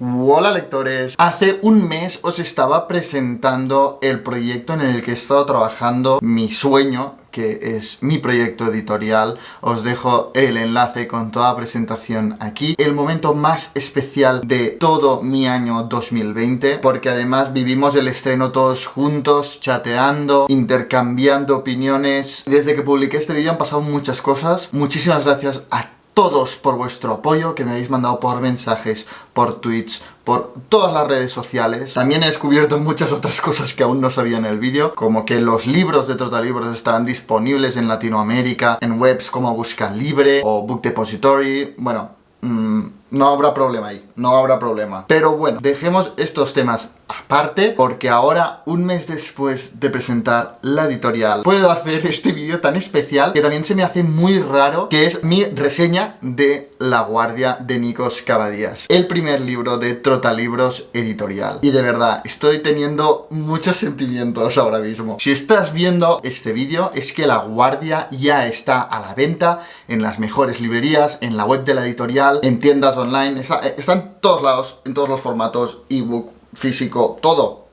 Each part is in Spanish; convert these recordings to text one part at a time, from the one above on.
Hola lectores, hace un mes os estaba presentando el proyecto en el que he estado trabajando, mi sueño, que es mi proyecto editorial. Os dejo el enlace con toda la presentación aquí. El momento más especial de todo mi año 2020, porque además vivimos el estreno todos juntos, chateando, intercambiando opiniones. Desde que publiqué este vídeo han pasado muchas cosas. Muchísimas gracias a todos por vuestro apoyo que me habéis mandado por mensajes, por tweets, por todas las redes sociales. También he descubierto muchas otras cosas que aún no sabía en el vídeo, como que los libros de Trotalibros estarán disponibles en Latinoamérica en webs como Buscalibre o Book Depository. Bueno, no habrá problema ahí, no habrá problema. Pero bueno, dejemos estos temas aparte, porque ahora, un mes después de presentar la editorial, puedo hacer este vídeo tan especial que también se me hace muy raro, que es mi reseña de La Guardia de Nikos Cavadías, el primer libro de Trotalibros editorial. Y de verdad, estoy teniendo muchos sentimientos ahora mismo. Si estás viendo este vídeo, es que La Guardia ya está a la venta en las mejores librerías, en la web de la editorial, en tiendas online, está en todos lados, en todos los formatos, ebook, físico, todo,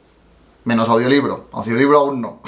menos audiolibro. Audiolibro aún no.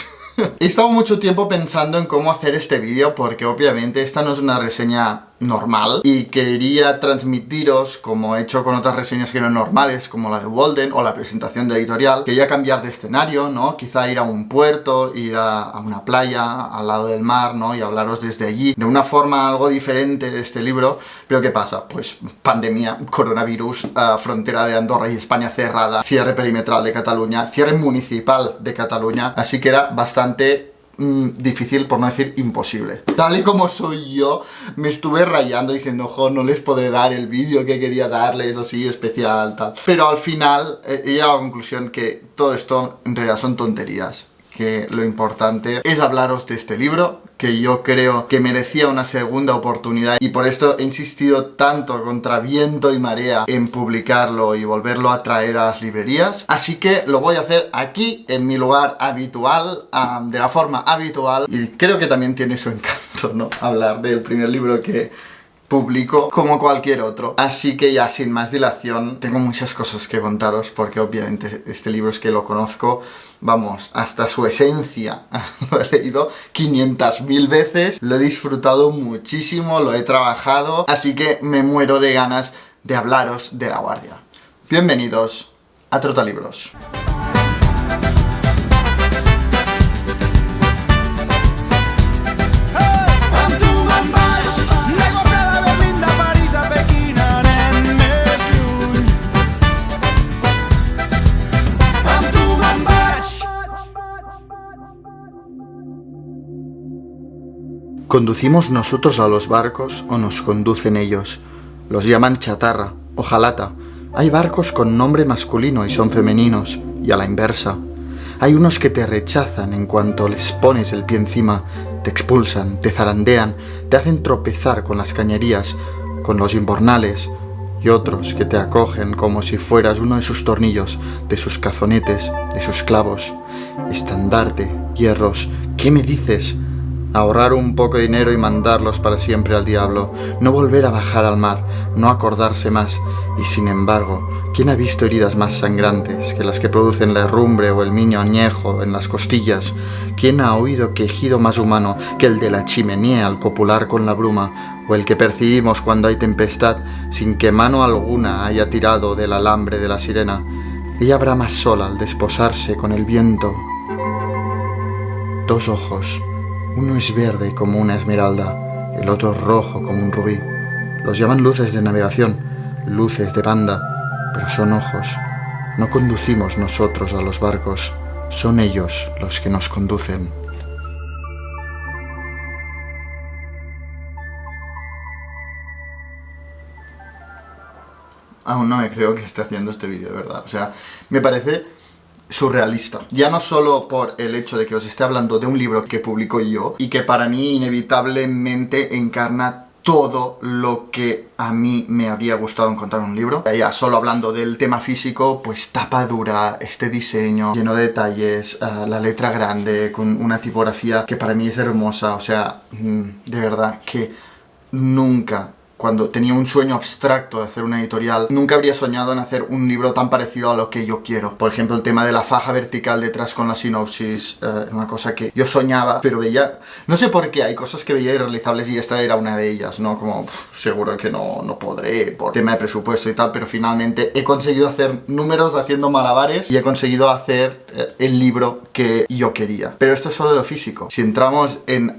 He estado mucho tiempo pensando en cómo hacer este vídeo, porque obviamente esta no es una reseña normal y quería transmitiros, como he hecho con otras reseñas que no normales, como la de Walden o la presentación de editorial, quería cambiar de escenario, ¿no? Quizá ir a un puerto, ir a una playa al lado del mar, ¿no? Y hablaros desde allí, de una forma algo diferente de este libro. Pero ¿qué pasa? Pues pandemia, coronavirus, frontera de Andorra y España cerrada, cierre perimetral de Cataluña, cierre municipal de Cataluña, así que era bastante difícil, por no decir imposible. Tal y como soy yo, me estuve rayando diciendo, ojo, no les podré dar el vídeo que quería darles, así, especial, tal. Pero al final he llegado a la conclusión que todo esto en realidad son tonterías, que lo importante es hablaros de este libro, que yo creo que merecía una segunda oportunidad, y por esto he insistido tanto contra viento y marea en publicarlo y volverlo a traer a las librerías. Así que lo voy a hacer aquí, en mi lugar habitual, de la forma habitual, y creo que también tiene su encanto, ¿no? Hablar del primer libro que publico como cualquier otro. Así que ya sin más dilación, tengo muchas cosas que contaros, porque obviamente este libro es que lo conozco, vamos, hasta su esencia. Lo he leído 500.000 veces, lo he disfrutado muchísimo, lo he trabajado, así que me muero de ganas de hablaros de La Guardia. Bienvenidos a Trotalibros. ¿Conducimos nosotros a los barcos o nos conducen ellos? Los llaman chatarra o jalata. Hay barcos con nombre masculino y son femeninos, y a la inversa. Hay unos que te rechazan en cuanto les pones el pie encima, te expulsan, te zarandean, te hacen tropezar con las cañerías, con los imbornales, y otros que te acogen como si fueras uno de sus tornillos, de sus cazonetes, de sus clavos. Estandarte, hierros, ¿qué me dices? Ahorrar un poco de dinero y mandarlos para siempre al diablo, no volver a bajar al mar, no acordarse más, y sin embargo, ¿quién ha visto heridas más sangrantes que las que producen la herrumbre o el miño añejo en las costillas? ¿Quién ha oído quejido más humano que el de la chimenea al copular con la bruma, o el que percibimos cuando hay tempestad sin que mano alguna haya tirado del alambre de la sirena? Ella brama sola al desposarse con el viento. Dos ojos. Uno es verde como una esmeralda, el otro rojo como un rubí. Los llaman luces de navegación, luces de banda, pero son ojos. No conducimos nosotros a los barcos, son ellos los que nos conducen. Aún no me creo que esté haciendo este vídeo, de verdad. O sea, me parece surrealista. Ya no solo por el hecho de que os esté hablando de un libro que publico yo y que para mí inevitablemente encarna todo lo que a mí me habría gustado encontrar en un libro. Ya solo hablando del tema físico, pues tapa dura, este diseño lleno de detalles, la letra grande, con una tipografía que para mí es hermosa. O sea, de verdad que nunca cuando tenía un sueño abstracto de hacer una editorial, nunca habría soñado en hacer un libro tan parecido a lo que yo quiero. Por ejemplo, el tema de la faja vertical detrás con la sinopsis, una cosa que yo soñaba, pero veía... No sé por qué, hay cosas que veía irrealizables y esta era una de ellas, ¿no? Como, seguro que no podré por tema de presupuesto y tal, pero finalmente he conseguido hacer números haciendo malabares y he conseguido hacer el libro que yo quería. Pero esto es solo lo físico. Si entramos en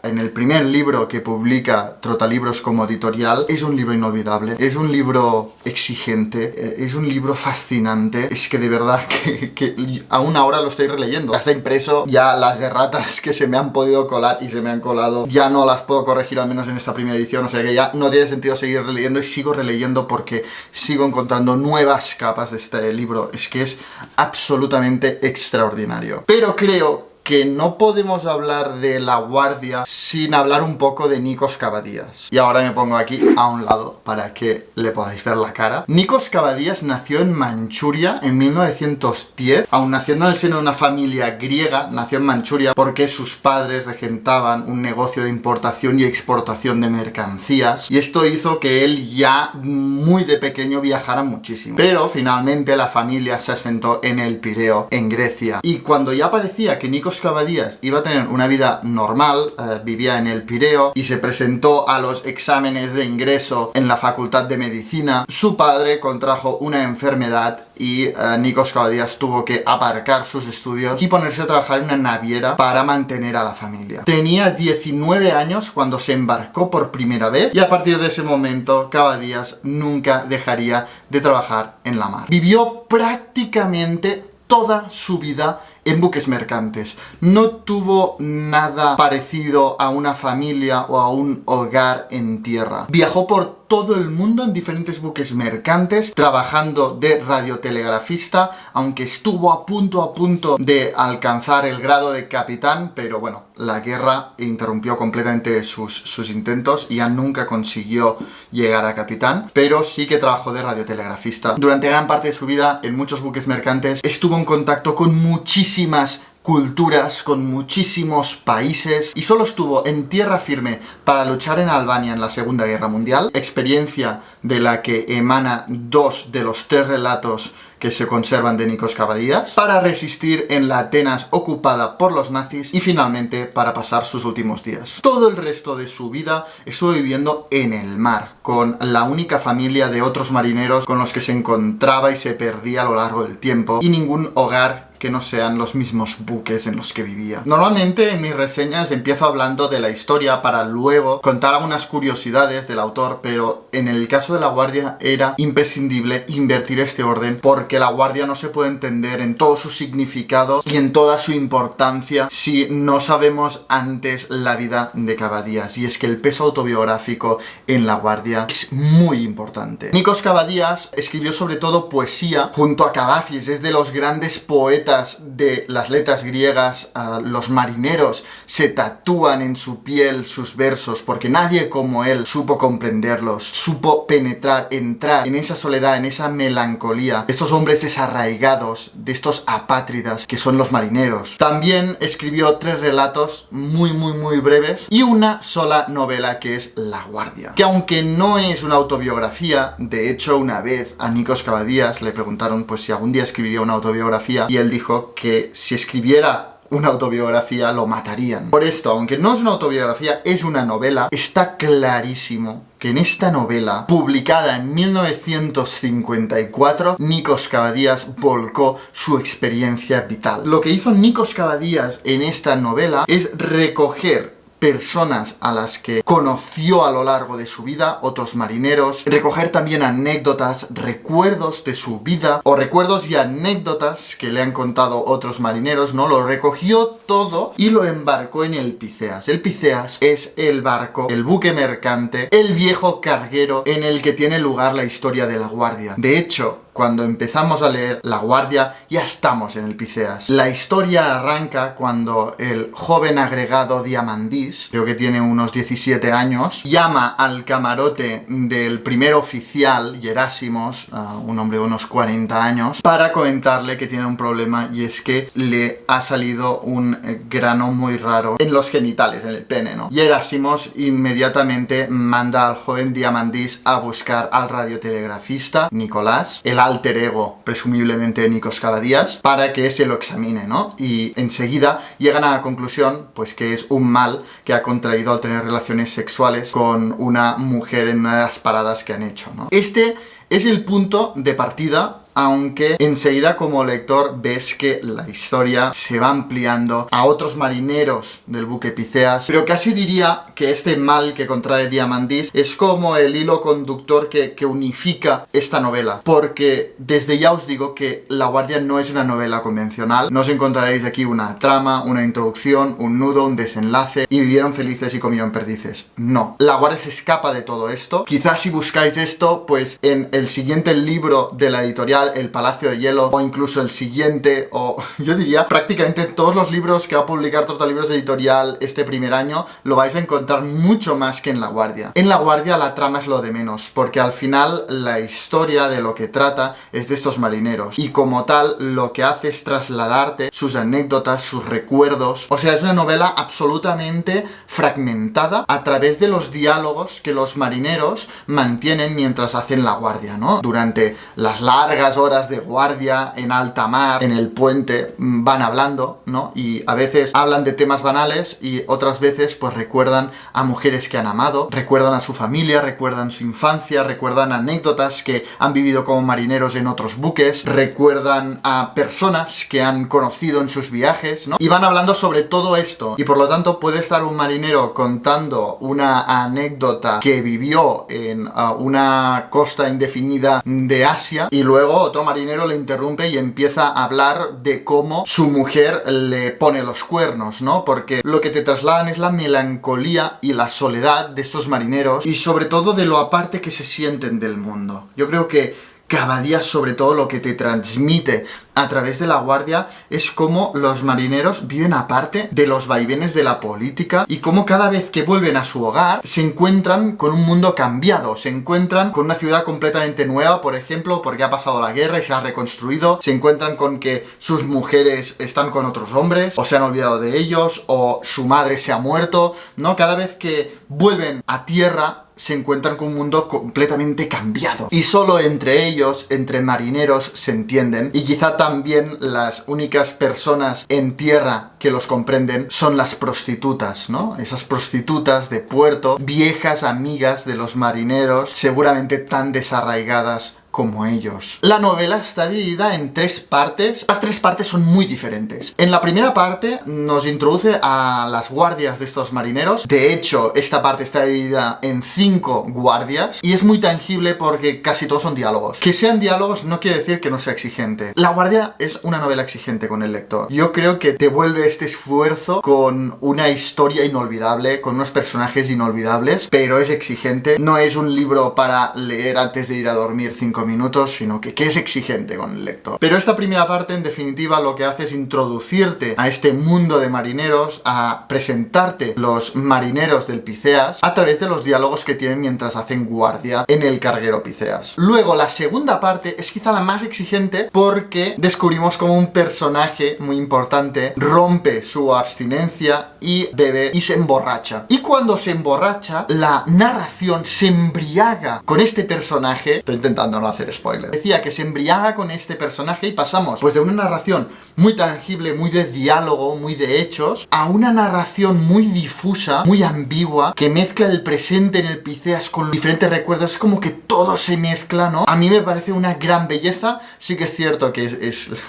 el primer libro que publica Trotalibros como editorial, es un libro inolvidable, es un libro exigente, es un libro fascinante, es que de verdad que aún ahora lo estoy releyendo. Está impreso, ya las erratas que se me han podido colar y se me han colado, ya no las puedo corregir, al menos en esta primera edición, o sea que ya no tiene sentido seguir releyendo y sigo releyendo porque sigo encontrando nuevas capas de este libro. Es que es absolutamente extraordinario. Pero creo que no podemos hablar de La Guardia sin hablar un poco de Nikos Kavadías. Y ahora me pongo aquí a un lado para que le podáis ver la cara. Nikos Kavadías nació en Manchuria en 1910. Aun naciendo en el seno de una familia griega, nació en Manchuria porque sus padres regentaban un negocio de importación y exportación de mercancías. Y esto hizo que él ya muy de pequeño viajara muchísimo. Pero finalmente la familia se asentó en el Pireo, en Grecia. Y cuando ya parecía que Nikos Kavadías iba a tener una vida normal, vivía en el Pireo y se presentó a los exámenes de ingreso en la Facultad de Medicina, su padre contrajo una enfermedad y Nikos Kavadías tuvo que aparcar sus estudios y ponerse a trabajar en una naviera para mantener a la familia. Tenía 19 años cuando se embarcó por primera vez y a partir de ese momento Kavadías nunca dejaría de trabajar en la mar. Vivió prácticamente toda su vida en buques mercantes. No tuvo nada parecido a una familia o a un hogar en tierra. Viajó por todo el mundo en diferentes buques mercantes, trabajando de radiotelegrafista, aunque estuvo a punto de alcanzar el grado de capitán, pero bueno, la guerra interrumpió completamente sus intentos y ya nunca consiguió llegar a capitán, pero sí que trabajó de radiotelegrafista. Durante gran parte de su vida, en muchos buques mercantes, estuvo en contacto con muchísimas culturas, con muchísimos países y solo estuvo en tierra firme para luchar en Albania en la Segunda Guerra Mundial, experiencia de la que emana 2 de los 3 relatos que se conservan de Nikos Kavadías, para resistir en la Atenas ocupada por los nazis y finalmente para pasar sus últimos días. Todo el resto de su vida estuvo viviendo en el mar, con la única familia de otros marineros con los que se encontraba y se perdía a lo largo del tiempo, y ningún hogar que no sean los mismos buques en los que vivía. Normalmente en mis reseñas empiezo hablando de la historia para luego contar algunas curiosidades del autor, pero en el caso de La Guardia era imprescindible invertir este orden porque La Guardia no se puede entender en todo su significado y en toda su importancia si no sabemos antes la vida de Kavadías, y es que el peso autobiográfico en La Guardia es muy importante. Nikos Kavadías escribió sobre todo poesía junto a Kavafis, es de los grandes poetas de las letras griegas. Los marineros se tatúan en su piel sus versos porque nadie como él supo comprenderlos, supo penetrar, entrar en esa soledad, en esa melancolía de estos hombres desarraigados, de estos apátridas que son los marineros. También escribió 3 relatos muy breves y una sola novela que es La Guardia, que aunque no es una autobiografía, de hecho una vez a Nikos Kavadías le preguntaron pues si algún día escribiría una autobiografía y él dijo que si escribiera una autobiografía lo matarían. Por esto, aunque no es una autobiografía, es una novela, está clarísimo que en esta novela, publicada en 1954, Nikos Kavadías volcó su experiencia vital. Lo que hizo Nikos Kavadías en esta novela es recoger personas a las que conoció a lo largo de su vida, otros marineros, recoger también anécdotas, recuerdos de su vida, o recuerdos y anécdotas que le han contado otros marineros, ¿no? Lo recogió todo y lo embarcó en el Piceas. El Piceas es el barco, el buque mercante, el viejo carguero en el que tiene lugar la historia de La Guardia. De hecho, cuando empezamos a leer La Guardia, ya estamos en el Piceas. La historia arranca cuando el joven agregado Diamandis, creo que tiene unos 17 años, llama al camarote del primer oficial, Gerasimos, un hombre de unos 40 años, para comentarle que tiene un problema, y es que le ha salido un grano muy raro en los genitales, en el pene, ¿no? Gerasimos inmediatamente manda al joven Diamandis a buscar al radiotelegrafista Nicolás, el alter ego, presumiblemente de Nikos Kavadías, para que se lo examine, ¿no? Y enseguida llegan a la conclusión, pues, que es un mal que ha contraído al tener relaciones sexuales con una mujer en una de las paradas que han hecho, ¿no? Este es el punto de partida, aunque enseguida como lector ves que la historia se va ampliando a otros marineros del buque Piceas, pero casi diría que este mal que contrae Diamandis es como el hilo conductor que unifica esta novela, porque desde ya os digo que La Guardia no es una novela convencional. No os encontraréis aquí una trama, una introducción, un nudo, un desenlace y vivieron felices y comieron perdices. No, La Guardia se escapa de todo esto. Quizás si buscáis esto, pues en el siguiente libro de la editorial El Palacio de Hielo, o incluso el siguiente, o yo diría prácticamente todos los libros que va a publicar Trotalibros Editorial este primer año, lo vais a encontrar mucho más que en La Guardia. En La Guardia la trama es lo de menos, porque al final la historia de lo que trata es de estos marineros, y como tal lo que hace es trasladarte sus anécdotas, sus recuerdos. O sea, es una novela absolutamente fragmentada a través de los diálogos que los marineros mantienen mientras hacen la guardia, ¿no? Durante las largas horas de guardia en alta mar, en el puente, van hablando, ¿no? Y a veces hablan de temas banales y otras veces pues recuerdan a mujeres que han amado, recuerdan a su familia, recuerdan su infancia, recuerdan anécdotas que han vivido como marineros en otros buques, recuerdan a personas que han conocido en sus viajes, ¿no? Y van hablando sobre todo esto, y por lo tanto puede estar un marinero contando una anécdota que vivió en una costa indefinida de Asia, y luego otro marinero le interrumpe y empieza a hablar de cómo su mujer le pone los cuernos, ¿no? Porque lo que te trasladan es la melancolía y la soledad de estos marineros, y sobre todo de lo aparte que se sienten del mundo. Yo creo que cada día, sobre todo, lo que te transmite a través de La Guardia es cómo los marineros viven aparte de los vaivenes de la política, y cómo cada vez que vuelven a su hogar se encuentran con un mundo cambiado, se encuentran con una ciudad completamente nueva, por ejemplo, porque ha pasado la guerra y se ha reconstruido, se encuentran con que sus mujeres están con otros hombres, o se han olvidado de ellos, o su madre se ha muerto, ¿no? Cada vez que vuelven a tierra se encuentran con un mundo completamente cambiado, y solo entre ellos, entre marineros, se entienden. Y quizá también las únicas personas en tierra que los comprenden son las prostitutas, ¿no? Esas prostitutas de puerto, viejas amigas de los marineros, seguramente tan desarraigadas como ellos. La novela está dividida en 3 partes. Las 3 partes son muy diferentes. En la primera parte nos introduce a las guardias de estos marineros. De hecho, esta parte está dividida en 5 guardias, y es muy tangible porque casi todos son diálogos. Que sean diálogos no quiere decir que no sea exigente. La Guardia es una novela exigente con el lector. Yo creo que te vuelve este esfuerzo con una historia inolvidable, con unos personajes inolvidables, pero es exigente. No es un libro para leer antes de ir a dormir 5 minutos, sino que es exigente con el lector. Pero esta primera parte, en definitiva, lo que hace es introducirte a este mundo de marineros, a presentarte los marineros del Piceas a través de los diálogos que tienen mientras hacen guardia en el carguero Piceas. Luego, la segunda parte es quizá la más exigente, porque descubrimos como un personaje muy importante rompe su abstinencia y bebe y se emborracha. Y cuando se emborracha, la narración se embriaga con este personaje. Estoy intentando no hacer spoiler. Decía que se embriaga con este personaje, y pasamos pues de una narración muy tangible, muy de diálogo, muy de hechos, a una narración muy difusa, muy ambigua, que mezcla el presente en el Piceas con diferentes recuerdos. Es como que todo se mezcla, ¿no? A mí me parece una gran belleza. Sí que es cierto que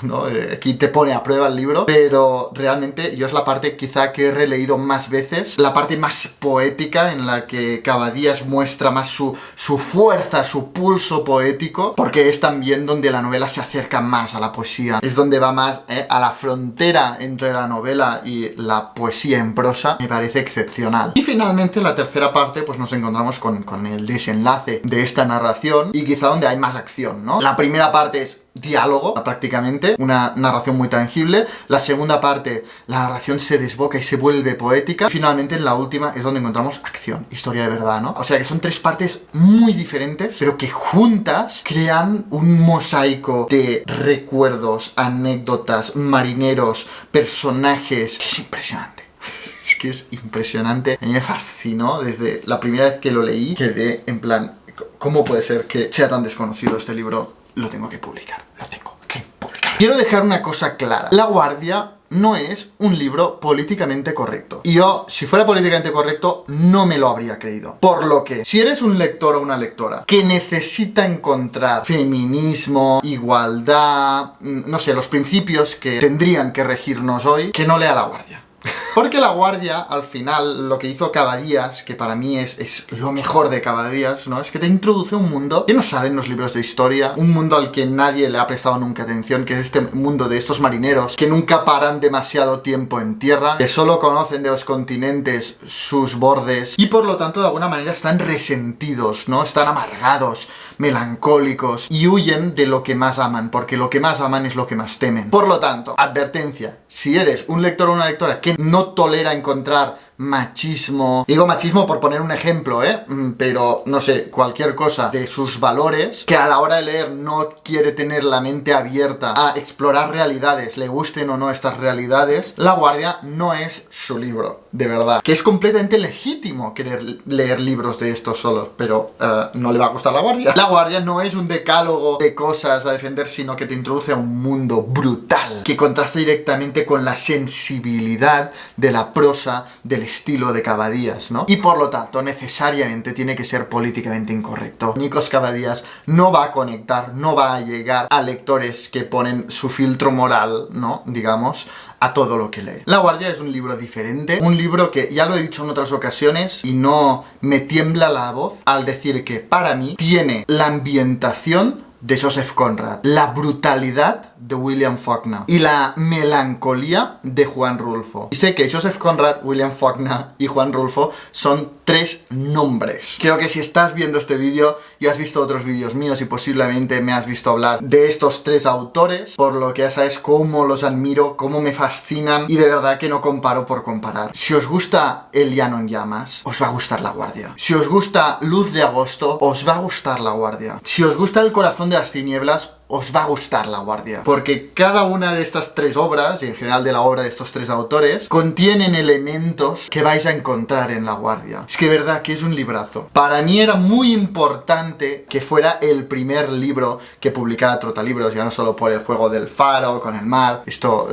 ¿no? Aquí te pone a prueba el libro, pero realmente yo es la parte quizá que he releído más veces, la parte más poética, en la que Kavadías muestra más su fuerza, su pulso poético, poético, porque es también donde la novela se acerca más a la poesía, es donde va más a la frontera entre la novela y la poesía en prosa. Me parece excepcional. Y finalmente, en la tercera parte, pues nos encontramos con el desenlace de esta narración y quizá donde hay más acción, ¿no? La primera parte es diálogo, prácticamente, una narración muy tangible. La segunda parte, la narración se desboca y se vuelve poética. Y finalmente, en la última, es donde encontramos acción, historia de verdad, ¿no? O sea que son tres partes muy diferentes, pero que juntas crean un mosaico de recuerdos, anécdotas, marineros, personajes, que es impresionante. Es que es impresionante. A mí me fascinó desde la primera vez que lo leí. Quedé en plan, ¿cómo puede ser que sea tan desconocido este libro? Lo tengo que publicar, lo tengo que publicar. Quiero dejar una cosa clara. La Guardia no es un libro políticamente correcto. Y yo, si fuera políticamente correcto, no me lo habría creído. Por lo que, si eres un lector o una lectora que necesita encontrar feminismo, igualdad, no sé, los principios que tendrían que regirnos hoy, que no lea La Guardia. Porque La Guardia, al final, lo que hizo Cavadías, que para mí es lo mejor de Cavadías, ¿no? Es que te introduce un mundo que no sale en los libros de historia, un mundo al que nadie le ha prestado nunca atención, que es este mundo de estos marineros que nunca paran demasiado tiempo en tierra, que solo conocen de los continentes sus bordes y por lo tanto de alguna manera están resentidos, ¿no? Están amargados, melancólicos y huyen de lo que más aman, porque lo que más aman es lo que más temen. Por lo tanto, advertencia, si eres un lector o una lectora que no tolera encontrar machismo, digo machismo por poner un ejemplo, pero no sé, cualquier cosa de sus valores, que a la hora de leer no quiere tener la mente abierta a explorar realidades, le gusten o no estas realidades, La Guardia no es su libro, de verdad. Que es completamente legítimo querer leer libros de estos solos, pero no le va a gustar La Guardia. La Guardia no es un decálogo de cosas a defender, sino que te introduce a un mundo brutal, que contrasta directamente con la sensibilidad de la prosa, del estilo de Cavadías, ¿no? Y por lo tanto, necesariamente tiene que ser políticamente incorrecto. Nikos Cavadías no va a conectar, no va a llegar a lectores que ponen su filtro moral, ¿no? Digamos, a todo lo que lee. La Guardia es un libro diferente, un libro que ya lo he dicho en otras ocasiones y no me tiembla la voz al decir que para mí tiene la ambientación de Joseph Conrad, la brutalidad de William Faulkner y la melancolía de Juan Rulfo. Y sé que Joseph Conrad, William Faulkner y Juan Rulfo son tres nombres. Creo que si estás viendo este vídeo y has visto otros vídeos míos y posiblemente me has visto hablar de estos tres autores, por lo que ya sabes cómo los admiro, cómo me fascinan y de verdad que no comparo por comparar. Si os gusta El llano en llamas, os va a gustar La Guardia. Si os gusta Luz de agosto, os va a gustar La Guardia. Si os gusta El corazón de las tinieblas, os va a gustar La Guardia. Porque cada una de estas tres obras, y en general de la obra de estos tres autores, contienen elementos que vais a encontrar en La Guardia. Es que de verdad que es un librazo. Para mí era muy importante que fuera el primer libro que publicara Trotalibros, ya no solo por el juego del faro, con el mar, esto...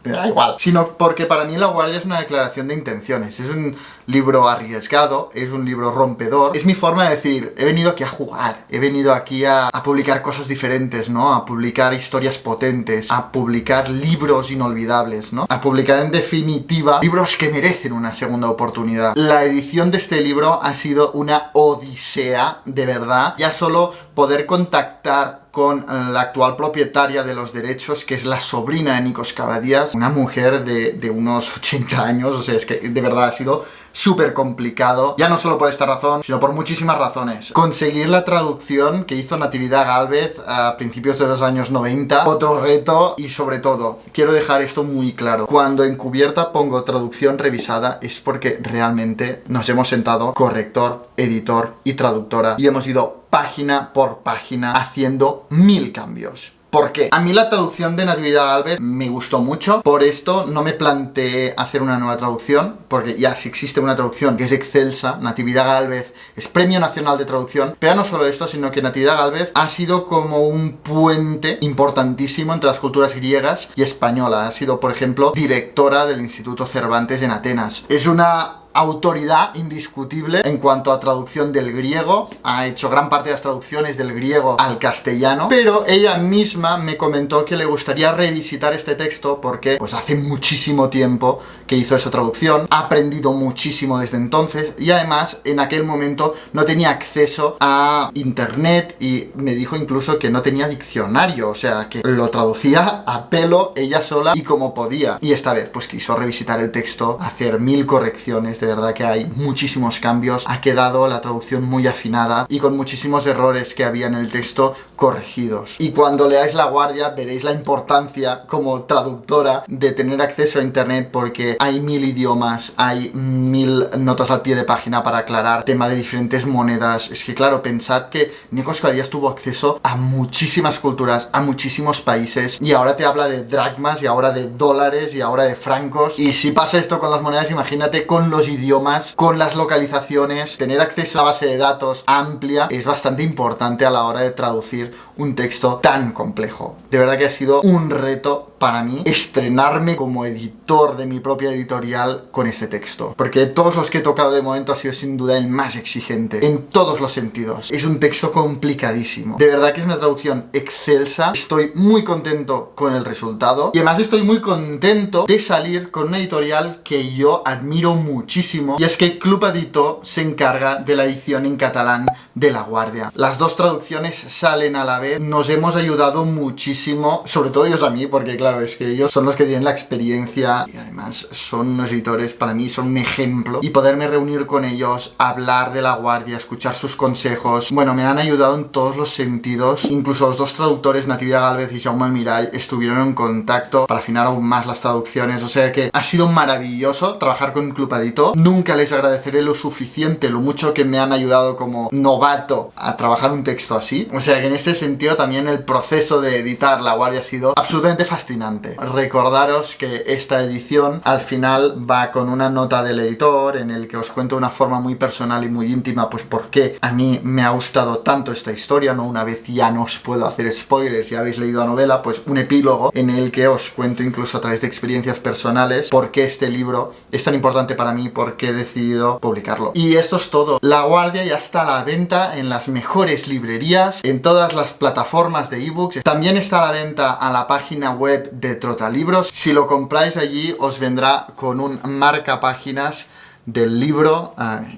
me da igual, sino porque para mí La Guardia es una declaración de intenciones. Es un libro arriesgado, es un libro rompedor. Es mi forma de decir, he venido aquí a jugar, he venido aquí a publicar cosas diferentes, ¿no? A publicar historias potentes, a publicar libros inolvidables, ¿no? A publicar en definitiva libros que merecen una segunda oportunidad. La edición de este libro ha sido una odisea, de verdad. Ya solo poder contactar con la actual propietaria de los derechos, que es la sobrina de Nikos Cavadías, una mujer de unos 80 años, o sea, es que de verdad ha sido súper complicado, ya no solo por esta razón, sino por muchísimas razones. Conseguir la traducción que hizo Natividad Gálvez a principios de los años 90, otro reto, y sobre todo, quiero dejar esto muy claro, cuando en cubierta pongo traducción revisada es porque realmente nos hemos sentado corrector, editor y traductora y hemos ido página por página haciendo 1000 cambios. ¿Por qué? A mí la traducción de Natividad Gálvez me gustó mucho, por esto no me planteé hacer una nueva traducción, porque ya si existe una traducción que es excelsa, Natividad Gálvez es Premio Nacional de Traducción, pero no solo esto, sino que Natividad Gálvez ha sido como un puente importantísimo entre las culturas griegas y española. Ha sido, por ejemplo, directora del Instituto Cervantes en Atenas. Es una autoridad indiscutible en cuanto a traducción del griego, ha hecho gran parte de las traducciones del griego al castellano, pero ella misma me comentó que le gustaría revisitar este texto porque pues hace muchísimo tiempo que hizo esa traducción, ha aprendido muchísimo desde entonces y además en aquel momento no tenía acceso a internet y me dijo incluso que no tenía diccionario, o sea que lo traducía a pelo ella sola y como podía. Y esta vez pues quiso revisitar el texto, hacer 1000 correcciones, de verdad que hay muchísimos cambios, ha quedado la traducción muy afinada y con muchísimos errores que había en el texto corregidos. Y cuando leáis La Guardia veréis la importancia como traductora de tener acceso a internet porque hay 1000 idiomas, hay 1000 notas al pie de página para aclarar tema de diferentes monedas. Es que claro, pensad que Nikos Kouadias tuvo acceso a muchísimas culturas, a muchísimos países y ahora te habla de dracmas y ahora de dólares y ahora de francos. Y si pasa esto con las monedas, imagínate con los idiomas, con las localizaciones. Tener acceso a base de datos amplia es bastante importante a la hora de traducir un texto tan complejo. De verdad que ha sido un reto para mí estrenarme como editor de mi propia editorial con este texto, porque todos los que he tocado de momento ha sido sin duda el más exigente en todos los sentidos. Es un texto complicadísimo, de verdad que es una traducción excelsa. Estoy muy contento con el resultado y además estoy muy contento de salir con una editorial que yo admiro muchísimo, y es que Club Editor se encarga de la edición en catalán de La Guardia. Las dos traducciones salen a la vez, nos hemos ayudado muchísimo, sobre todo ellos a mí, porque claro, es que ellos son los que tienen la experiencia y además son unos editores, para mí son un ejemplo, y poderme reunir con ellos, hablar de La Guardia, escuchar sus consejos, bueno, me han ayudado en todos los sentidos. Incluso los dos traductores, Natividad Gálvez y Jaume Almirall, estuvieron en contacto para afinar aún más las traducciones, o sea que ha sido maravilloso trabajar con Club Editor. Nunca les agradeceré lo suficiente, lo mucho que me han ayudado como novato a trabajar un texto así, o sea que en este sentido también el proceso de editar La Guardia ha sido absolutamente fascinante. Recordaros que esta edición al final va con una nota del editor en el que os cuento de una forma muy personal y muy íntima pues por qué a mí me ha gustado tanto esta historia, ¿no? Una vez ya no os puedo hacer spoilers, si habéis leído la novela, pues un epílogo en el que os cuento incluso a través de experiencias personales por qué este libro es tan importante para mí, por qué he decidido publicarlo. Y esto es todo. La Guardia ya está a la venta en las mejores librerías, en todas las plataformas de ebooks. También está a la venta a la página web de Trotalibros. Si lo compráis allí os vendrá con un marcapáginas del libro,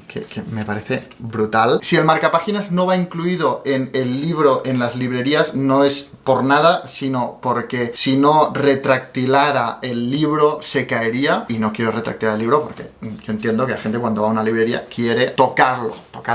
que me parece brutal. Si el marcapáginas no va incluido en el libro en las librerías, no es por nada, sino porque si no retractilara el libro se caería, y no quiero retractilar el libro porque yo entiendo que la gente cuando va a una librería quiere tocar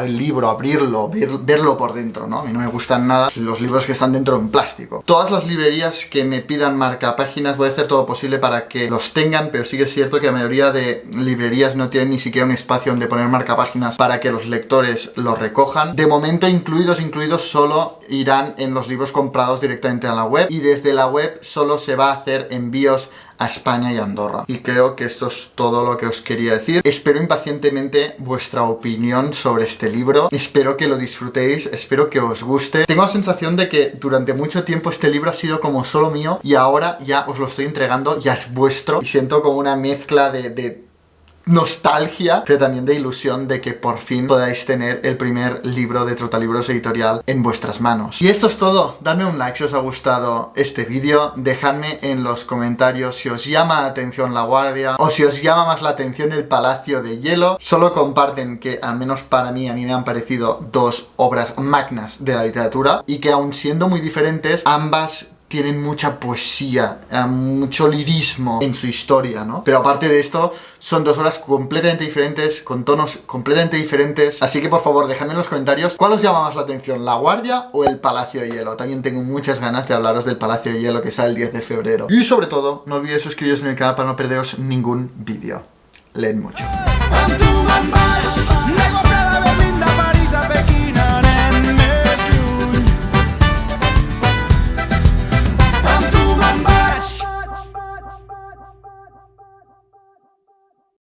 el libro, abrirlo, verlo por dentro, ¿no? A mí no me gustan nada los libros que están dentro en plástico. Todas las librerías que me pidan marcapáginas voy a hacer todo posible para que los tengan, pero sí que es cierto que la mayoría de librerías no tienen ni siquiera un espacio donde poner marcapáginas para que los lectores los recojan. De momento incluidos solo irán en los libros comprados directamente a la web, y desde la web solo se va a hacer envíos a España y Andorra. Y creo que esto es todo lo que os quería decir. Espero impacientemente vuestra opinión sobre este libro. Espero que lo disfrutéis, espero que os guste. Tengo la sensación de que durante mucho tiempo este libro ha sido como solo mío y ahora ya os lo estoy entregando, ya es vuestro, y siento como una mezcla de nostalgia, pero también de ilusión de que por fin podáis tener el primer libro de Trotalibros Editorial en vuestras manos. Y esto es todo. Dadme un like si os ha gustado este vídeo, dejadme en los comentarios si os llama la atención La Guardia o si os llama más la atención El Palacio de Hielo. Solo comparten que, al menos para mí, a mí me han parecido dos obras magnas de la literatura y que aun siendo muy diferentes, ambas tienen mucha poesía, mucho lirismo en su historia, ¿no? Pero aparte de esto, son dos obras completamente diferentes, con tonos completamente diferentes. Así que por favor, dejadme en los comentarios cuál os llama más la atención, La Guardia o El Palacio de Hielo. También tengo muchas ganas de hablaros del Palacio de Hielo, que sale el 10 de febrero. Y sobre todo, no olvidéis suscribiros en el canal para no perderos ningún vídeo. Leed mucho.